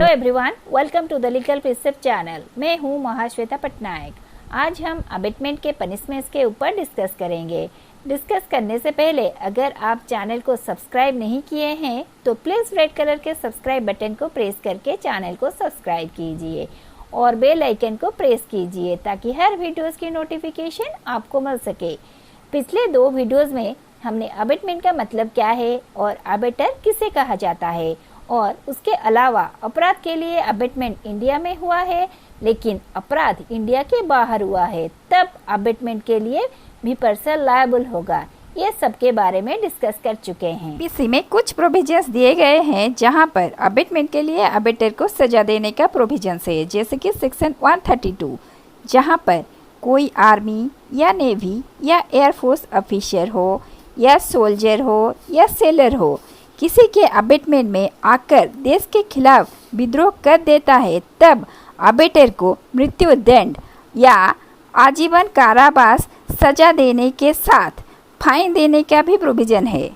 Everyone, welcome to the legal precept channel. मैं हूं महाश्वेता पटनायक। आज हम अबेटमेंट के पनिशमेंट्स के ऊपर डिस्कस करेंगे। डिस्कस करने से पहले अगर आप चैनल को सब्सक्राइब नहीं किए हैं तो प्लीज़ रेड कलर के सब्सक्राइब बटन को प्रेस करके चैनल को सब्सक्राइब कीजिए और बेल आइकन को प्रेस कीजिए ताकि हर वीडियोस की नोटिफिकेशन आपको मिल सके। पिछले 2 वीडियोस में हमने अबेटमेंट का मतलब क्या है और अबेटर किसे कहा जाता है और उसके अलावा अपराध के लिए अबेटमेंट इंडिया में हुआ है लेकिन अपराध इंडिया के बाहर हुआ है, तब अबेटमेंट के लिए भी पर्सन लायबल होगा। ये सब के बारे में डिस्कस कर चुके हैं। इसी में कुछ प्रोविजंस दिए गए हैं जहां पर अबेटमेंट के लिए अबेटर को सजा देने का प्रोविजंस है, जैसे कि सेक्शन 132 जहां पर कोई आर्मी या नेवी या एयरफोर्स ऑफिसर हो या सोल्जर हो या सेलर हो किसी के अबेटमेंट में आकर देश के खिलाफ विद्रोह कर देता है, तब अबेटर को मृत्यु दंड या आजीवन कारावास सजा देने के साथ फाइन देने का भी प्रोविजन है।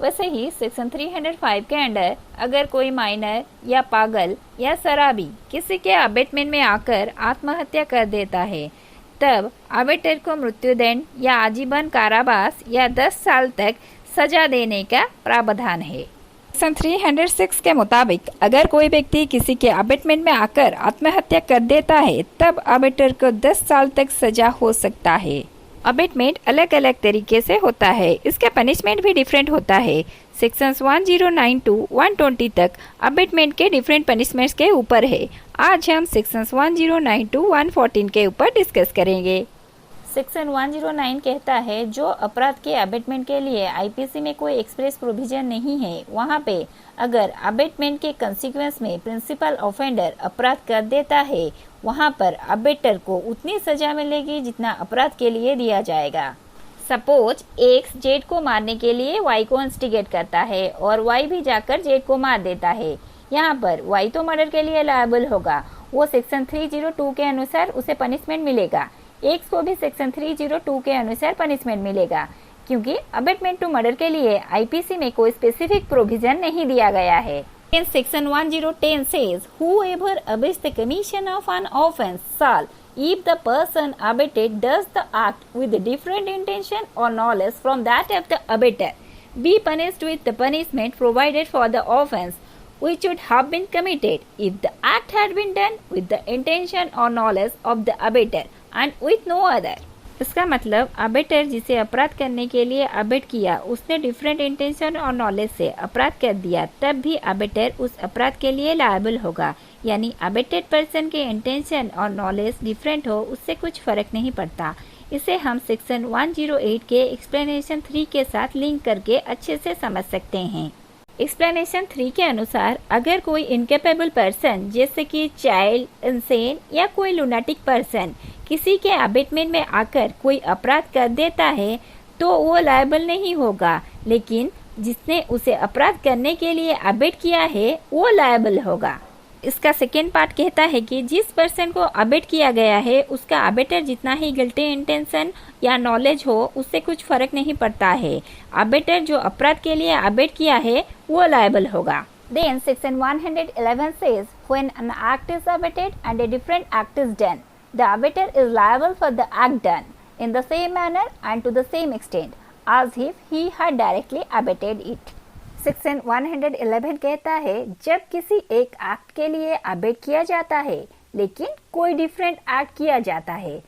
वैसे ही सेक्शन 305 के अंडर अगर कोई माइनर या पागल या शराबी किसी के अबेटमेंट में आकर आत्महत्या कर देता है, तब अबेटर को मृत्युदंड या आजीवन कारावास या 10 साल तक सजा देने का प्रावधान है। सेक्शन 306 के मुताबिक अगर कोई व्यक्ति किसी के अबेटमेंट में आकर आत्महत्या कर देता है, तब अबेटर को 10 साल तक सजा हो सकता है। अबेटमेंट अलग अलग तरीके से होता है, इसका पनिशमेंट भी डिफरेंट होता है। सेक्शंस 109 to 120 तक अबेटमेंट के डिफरेंट पनिशमेंट्स के ऊपर है। आज हम सेक्शंस 109 to 114 के ऊपर डिस्कस करेंगे। सेक्शन 109 कहता है जो अपराध के अबेटमेंट के लिए आईपीसी में कोई एक्सप्रेस प्रोविजन नहीं है, वहाँ पे अगर अबेटमेंट के कंसीक्वेंस में प्रिंसिपल ऑफेंडर अपराध कर देता है, वहाँ पर अबेटर को उतनी सजा मिलेगी जितना अपराध के लिए दिया जाएगा। सपोज एक्स जेड को मारने के लिए वाई को इंस्टिगेट करता है और वाई भी जाकर जेड को मार देता है। यहाँ पर वाई तो मर्डर के लिए लायबल होगा, वो सेक्शन 302 के अनुसार उसे पनिशमेंट मिलेगा। एक्स को भी सेक्शन 302 के अनुसार पनिशमेंट मिलेगा, क्योंकि अबेटमेंट टू मर्डर के लिए आईपीसी में कोई स्पेसिफिक प्रोविजन नहीं दिया गया है। In section 1010 says, whoever abets the commission of an offense shall, if the person abated does the act with different intention or knowledge from that of the abetter, be punished with the punishment provided for the offense which would have been committed if the act had been done with the intention or knowledge of the abetter and with no other। इसका मतलब abettor जिसे अपराध करने के लिए abate किया उसने different intention और नॉलेज से अपराध कर दिया, तब भी अबेटर उस अपराध के लिए लायबल होगा। यानी अबेटेड पर्सन के इंटेंशन और नॉलेज डिफरेंट हो उससे कुछ फर्क नहीं पड़ता। इसे हम सेक्शन 108 के एक्सप्लेनेशन 3 के साथ लिंक करके अच्छे से समझ सकते हैं। एक्सप्लेनेशन 3 के अनुसार अगर कोई इनकेपेबल पर्सन जैसे कि चाइल्ड, इंसेन या कोई लुनाटिक पर्सन किसी के अबेटमेंट में आकर कोई अपराध कर देता है तो वो लायबल नहीं होगा, लेकिन जिसने उसे अपराध करने के लिए अबेट किया है वो लायबल होगा। इसका सेकेंड पार्ट कहता है कि जिस पर्सन को अबेट किया गया है उसका अबेटर जितना ही गिल्टी इंटेंशन या नॉलेज हो उससे कुछ फर्क नहीं पड़ता है। अबेटर जो अपराध के लिए अबेट किया है वो लायबल होगा। Then section 111 says, when an act is abated and a different act is done, the abater is liable for the act done in the same manner and to the same extent as if he had directly abated it। Section 111 कहता है जब किसी एक act के लिए abate किया जाता है लेकिन कोई डिफरेंट एक्ट किया जाता है,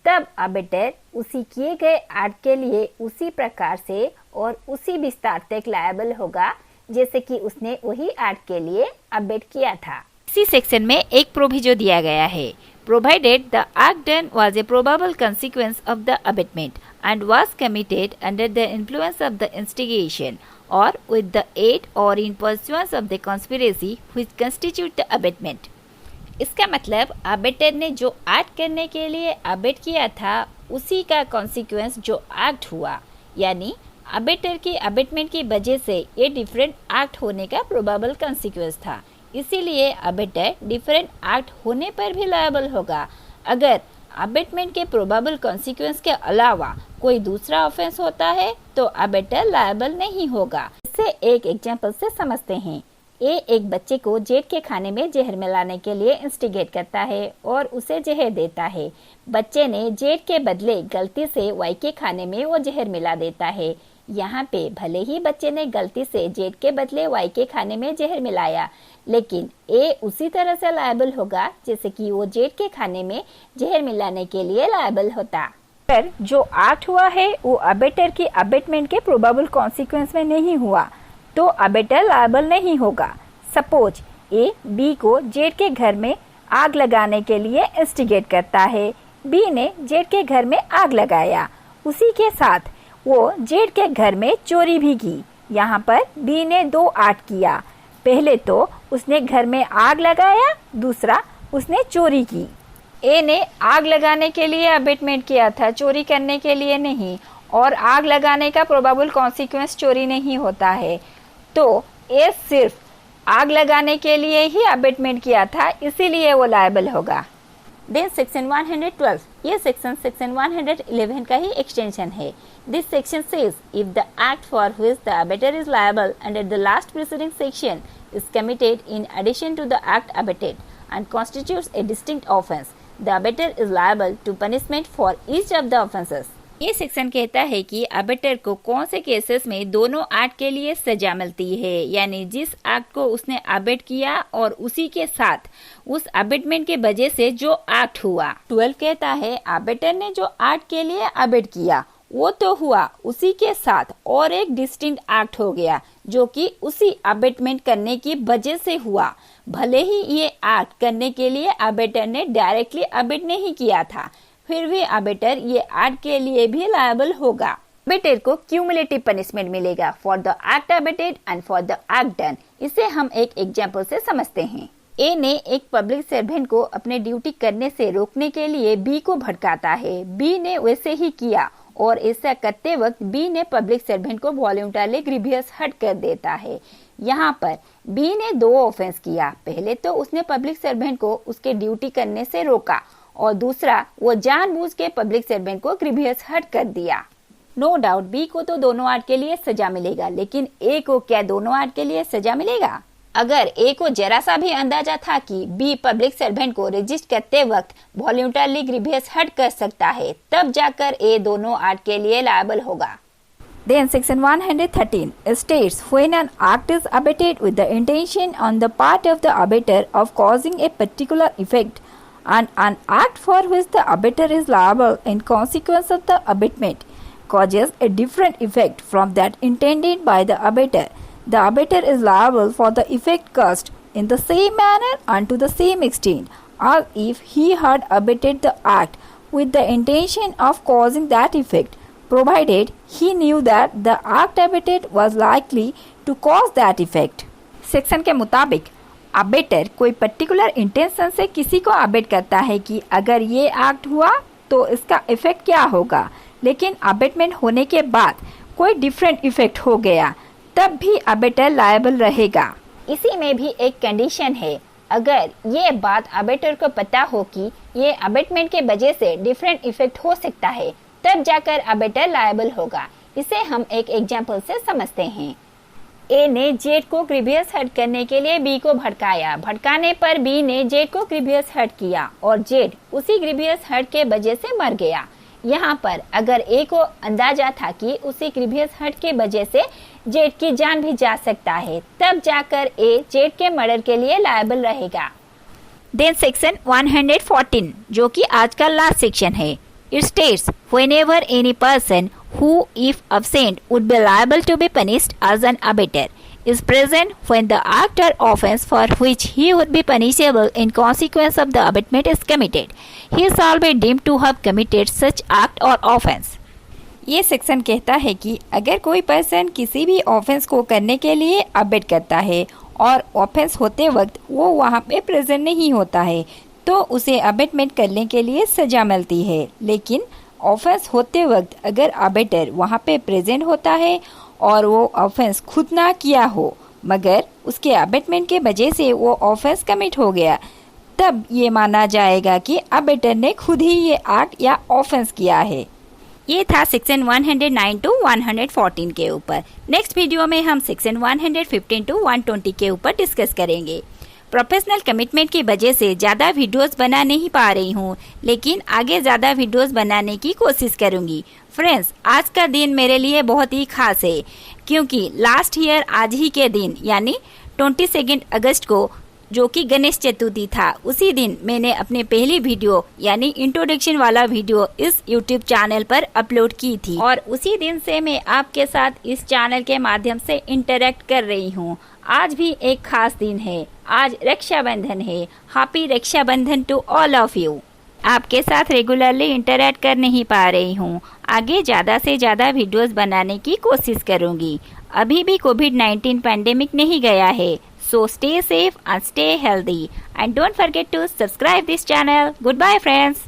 तब अबेटर उसी किए गए एक्ट के लिए उसी प्रकार से और उसी विस्तार तक लायबल होगा जैसे कि उसने वही एक्ट के लिए अबेट किया था। इसी सेक्शन में एक प्रोविजो दिया गया है, provided the act done was a probable consequence of the abatement and was committed under the influence of the instigation or with the aid or in pursuance of the conspiracy which constitute the abatement। इसका मतलब abettor ने जो act करने के लिए abate किया था उसी का कॉन्सिक्वेंस जो एक्ट हुआ, यानी अबेटर की अबेटमेंट की वजह से ये डिफरेंट एक्ट होने का प्रोबेबल कॉन्सिक्वेंस था, इसीलिए अबेटर डिफरेंट एक्ट होने पर भी लायबल होगा। अगर अबेटमेंट के प्रोबेबल कॉन्सिक्वेंस के अलावा कोई दूसरा ऑफेंस होता है तो अबेटर लायबल नहीं होगा। इसे एक एग्जांपल से समझते हैं। ए एक बच्चे को जेड के खाने में जहर मिलाने के लिए इंस्टिगेट करता है और उसे जहर देता है। बच्चे ने जेड के बदले गलती से वाई के खाने में वो जहर मिला देता है। यहाँ पे भले ही बच्चे ने गलती से जेड के बदले वाई के खाने में जहर मिलाया, लेकिन ए उसी तरह से लायबल होगा जैसे कि वो जेड के खाने में जहर मिलाने के लिए लायबल होता। पर जो एक्ट हुआ है वो अबेटर की अबेटमेंट के प्रोबेबल कॉन्सिक्वेंस में नहीं हुआ, तो अबेटर लायबल नहीं होगा। सपोज ए बी को जेड के घर में आग लगाने के लिए इंस्टिगेट करता है। बी ने जेड के घर में आग लगाया, उसी के साथ वो जेड के घर में चोरी भी की। यहाँ पर बी ने 2 एक्ट किया। पहले तो उसने घर में आग लगाया, दूसरा उसने चोरी की। ए ने आग लगाने के लिए अबेटमेंट किया था, चोरी करने के लिए नहीं, और आग लगाने का प्रोबेबल कॉन्सिक्वेंस चोरी नहीं होता है, तो ए सिर्फ आग लगाने के लिए ही अबेटमेंट किया था, इसीलिए वो लायबल होगा। देन सेक्शन 112, ये सेक्शन 111 का ही एक्सटेंशन है। This section says if the act for which the abettor is liable under the last preceding section is committed in addition to the act abetted and constitutes a distinct offense, the abetter is liable to punishment for each of the offenses. ये section कहता है कि abettor को कौन से cases में दोनों act के लिए सजा मिलती है, यानी जिस एक्ट को उसने अबेट किया और उसी के साथ उस अबेटमेंट के वजह से जो एक्ट हुआ। 12 कहता है अबेटर ने जो एक्ट के लिए अबेट किया वो तो हुआ, उसी के साथ और एक डिस्टिंक्ट एक्ट हो गया जो कि उसी अबेटमेंट करने की वजह से हुआ। भले ही ये एक्ट करने के लिए अबेटर ने डायरेक्टली अबेट नहीं किया था, फिर भी अबेटर ये एक्ट के लिए भी लायबल होगा। अबेटर को क्यूमुलेटिव पनिशमेंट मिलेगा for the act abetted and for the act done. इसे हम एक एग्जाम्पल से समझते हैं। ए ने एक पब्लिक सर्वेंट को अपने ड्यूटी करने से रोकने के लिए बी को भड़काता है। बी ने वैसे ही किया और ऐसा करते वक्त बी ने पब्लिक सर्वेंट को वॉलंटरली ग्रीवियस हर्ट कर देता है। यहाँ पर बी ने 2 ऑफेंस किया। पहले तो उसने पब्लिक सर्वेंट को उसके ड्यूटी करने से रोका और दूसरा वो जानबूझ के पब्लिक सर्वेंट को ग्रीवियस हर्ट कर दिया। नो डाउट बी को तो दोनों एक्ट के लिए सजा मिलेगा, लेकिन ए को क्या दोनों एक्ट के लिए सजा मिलेगा? अगर ए को जरा सा भी अंदाजा था कि बी पब्लिक सर्वेंट को रजिस्ट करते वक्त वॉलंटरली ग्रीवियस हर्ट कर सकता है, तब जाकर ए दोनों एक्ट के लिए लायबल होगा। Then section 113 states when an act is abated with the intention on the part of the abater of causing a particular effect, and an act for which the abater is liable in consequence of the abatement causes a different effect from that intended by the abater is liable for the effect caused in the same manner and to the same extent as if he had abated the act with the intention of causing that effect, provided he knew that the act abated was likely to cause that effect. Section के मुताबिक abettor कोई particular intention से किसी को abate करता है कि अगर ये एक्ट हुआ तो इसका इफेक्ट क्या होगा, लेकिन अबेटमेंट होने के बाद कोई डिफरेंट इफेक्ट हो गया, तब भी अबेटर लायबल रहेगा। इसी में भी एक कंडीशन है, अगर ये बात अबेटर को पता हो कि ये अबेटमेंट के वजह से डिफरेंट इफेक्ट हो सकता है, तब जाकर अबेटर लायबल होगा। इसे हम एक एग्जाम्पल से समझते हैं। ए ने जेड को ग्रीवियस हर्ट करने के लिए बी को भड़काया। भड़काने पर बी ने जेड को ग्रीवियस हर्ट किया और जेड उसी ग्रीवियस हर्ट के वजह से मर गया। यहाँ पर अगर ए को अंदाजा था कि उसी ग्रीवियस हर्ट के वजह से जेड की जान भी जा सकता है, तब जाकर ए जेड के मर्डर के लिए लायबल रहेगा। देन सेक्शन 114 जो कि आज का लास्ट सेक्शन है, it states whenever any person who if absent would be liable to be punished as an abettor is present when the act or offence for which he would be punishable in consequence of the abatement is committed, he shall be deemed to have committed such act or offence. ये section कहता है कि अगर कोई person किसी भी offence को करने के लिए अबेट करता है और ऑफेंस होते वक्त वो वहाँ पे प्रेजेंट नहीं होता है, तो उसे अबेटमेंट करने के लिए सजा मिलती है। लेकिन ऑफेंस होते वक्त अगर अबेटर वहाँ पे प्रेजेंट होता है और वो ऑफेंस खुद ना किया हो, मगर उसके अबेटमेंट के वजह से वो ऑफेंस कमिट हो गया, तब ये माना जाएगा कि अबेटर ने खुद ही ये एक्ट या ऑफेंस किया है। ये था सेक्शन 109 टू 114 के ऊपर। नेक्स्ट वीडियो में हम सेक्शन 115 टू 120 के ऊपर डिस्कस करेंगे। प्रोफेशनल कमिटमेंट की वजह से ज़्यादा वीडियोस बना नहीं पा रही हूँ, लेकिन आगे ज़्यादा वीडियोस बनाने की कोशिश करूँगी। फ्रेंड्स, आज का दिन मेरे लिए बहुत ही खास है, क्योंकि लास्ट ईयर आज ही के दिन यानी 22 अगस्त को, जो कि गणेश चतुर्थी था, उसी दिन मैंने अपने पहली वीडियो यानी इंट्रोडक्शन वाला वीडियो इस यूट्यूब चैनल पर अपलोड की थी, और उसी दिन से मैं आपके साथ इस चैनल के माध्यम से इंटरेक्ट कर रही हूँ। आज भी एक खास दिन है, आज रक्षाबंधन है। Happy Rakshabandhan to all of you. आपके साथ रेगुलरली इंटरेक्ट कर नहीं पा रही हूँ, आगे ज़्यादा से ज़्यादा वीडियोस बनाने की कोशिश करूँगी। अभी भी कोविड-19 पैंडेमिक नहीं गया है, so stay safe and stay healthy, and don't forget to subscribe this channel. Goodbye friends.